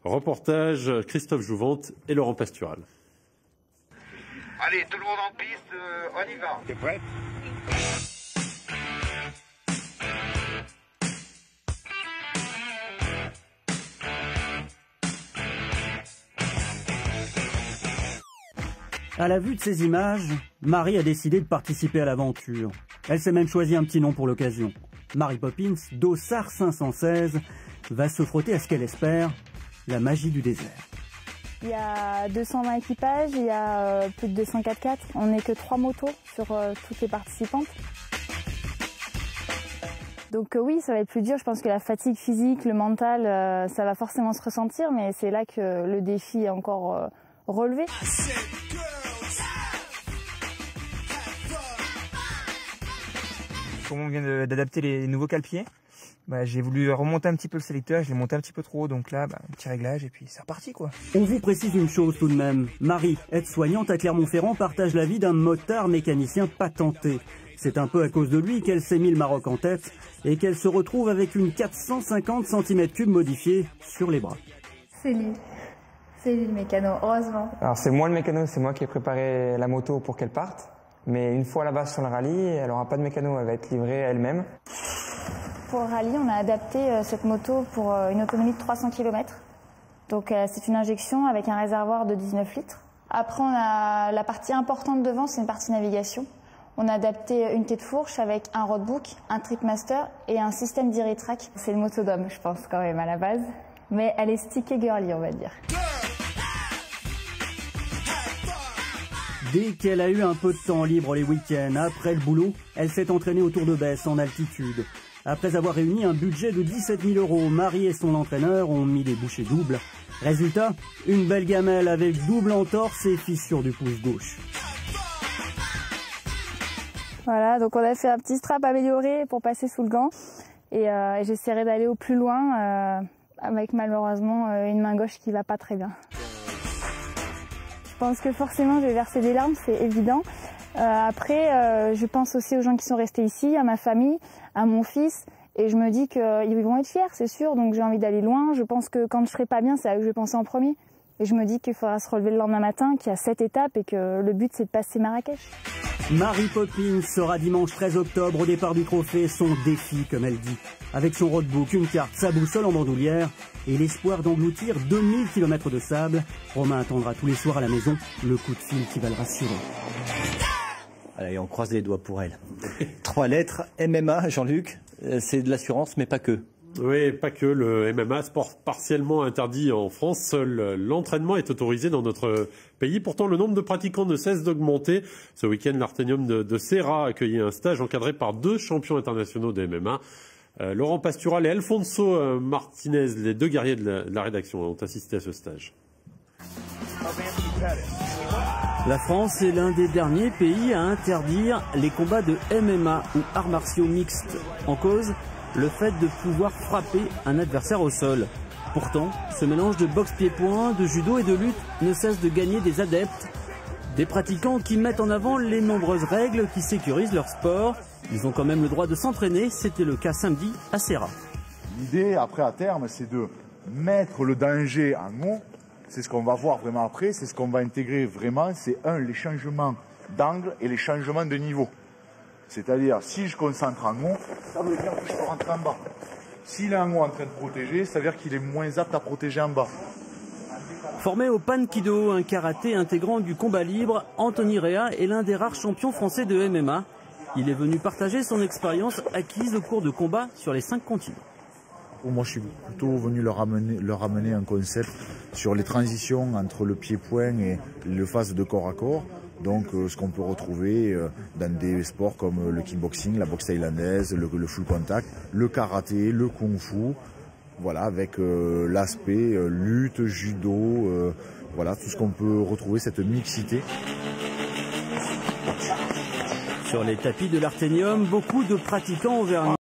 Reportage Christophe Jouvente et Laurent Pastural. Allez, tout le monde en piste, on y va. T'es prêt? À la vue de ces images, Marie a décidé de participer à l'aventure. Elle s'est même choisi un petit nom pour l'occasion. Mary Poppins, Dossard 516, va se frotter à ce qu'elle espère, la magie du désert. Il y a 220 équipages, il y a plus de 200 4x4. On n'est que 3 motos sur toutes les participantes. Donc oui, ça va être plus dur. Je pense que la fatigue physique, le mental, ça va forcément se ressentir, mais c'est là que le défi est encore relevé. Comme on vient d'adapter les nouveaux cale-pieds, j'ai voulu remonter un petit peu le sélecteur, je l'ai monté un petit peu trop haut, donc là, un petit réglage et puis c'est reparti quoi. On vous précise une chose tout de même. Marie, aide-soignante à Clermont-Ferrand, partage la vie d'un motard mécanicien patenté. C'est un peu à cause de lui qu'elle s'est mis le Maroc en tête et qu'elle se retrouve avec une 450 cm3 modifiée sur les bras. C'est lui le mécano, heureusement. Alors c'est moi le mécano, c'est moi qui ai préparé la moto pour qu'elle parte. Mais une fois là-bas sur le rallye, elle n'aura pas de mécano, elle va être livrée elle-même. Pour le rallye, on a adapté cette moto pour une autonomie de 300 km. Donc c'est une injection avec un réservoir de 19 litres. Après, on a la partie importante devant, c'est une partie navigation. On a adapté une tête fourche avec un roadbook, un tripmaster et un système d'e-track. C'est une moto d'homme, je pense quand même à la base. Mais elle est stickée girly, on va dire. Dès qu'elle a eu un peu de temps libre les week-ends, après le boulot, elle s'est entraînée au Tour de Besse en altitude. Après avoir réuni un budget de 17 000 €, Marie et son entraîneur ont mis des bouchées doubles. Résultat, une belle gamelle avec double entorse et fissure du pouce gauche. Voilà, donc on a fait un petit strap amélioré pour passer sous le gant. Et j'essaierai d'aller au plus loin avec malheureusement une main gauche qui va pas très bien. Je pense que forcément je vais verser des larmes, c'est évident. Après, je pense aussi aux gens qui sont restés ici, à ma famille, à mon fils. Et je me dis qu'ils vont être fiers, c'est sûr. Donc j'ai envie d'aller loin. Je pense que quand je serai pas bien, c'est à eux que je vais penser en premier. Et je me dis qu'il faudra se relever le lendemain matin, qu'il y a 7 étapes et que le but c'est de passer Marrakech. Mary Poppins sera dimanche 13 octobre au départ du trophée, son défi comme elle dit. Avec son roadbook, une carte, sa boussole en bandoulière et l'espoir d'engloutir 2000 km de sable, Romain attendra tous les soirs à la maison le coup de fil qui va le rassurer. Allez, on croise les doigts pour elle. 3 lettres, MMA, Jean-Luc, c'est de l'assurance mais pas que. Oui, pas que. Le MMA, sport partiellement interdit en France. Seul l'entraînement est autorisé dans notre pays. Pourtant, le nombre de pratiquants ne cesse d'augmenter. Ce week-end, l'Artenium de Serra a accueilli un stage encadré par 2 champions internationaux de MMA. Laurent Pastural et Alfonso Martinez, les 2 guerriers de la rédaction, ont assisté à ce stage. La France est l'un des derniers pays à interdire les combats de MMA ou arts martiaux mixtes. En cause, le fait de pouvoir frapper un adversaire au sol. Pourtant, ce mélange de boxe pied-point, de judo et de lutte ne cesse de gagner des adeptes, des pratiquants qui mettent en avant les nombreuses règles qui sécurisent leur sport. Ils ont quand même le droit de s'entraîner, c'était le cas samedi à Serra. L'idée, après, à terme, c'est de mettre le danger en haut. C'est ce qu'on va voir vraiment après, c'est ce qu'on va intégrer vraiment, c'est les changements d'angle et les changements de niveau. C'est-à-dire, si je concentre en haut, ça veut dire que je peux rentrer en bas. S'il est en haut en train de protéger, ça veut dire qu'il est moins apte à protéger en bas. Formé au Pankido, un karaté intégrant du combat libre, Anthony Rea est l'un des rares champions français de MMA. Il est venu partager son expérience acquise au cours de combats sur les 5 continents. Moi, je suis plutôt venu leur amener un concept sur les transitions entre le pied-point et le phase de corps à corps. Donc, ce qu'on peut retrouver dans des sports comme le kickboxing, la boxe thaïlandaise, le full contact, le karaté, le kung-fu. Voilà, avec l'aspect lutte, judo, voilà, tout ce qu'on peut retrouver, cette mixité. Sur les tapis de l'Artenium, beaucoup de pratiquants auvergnats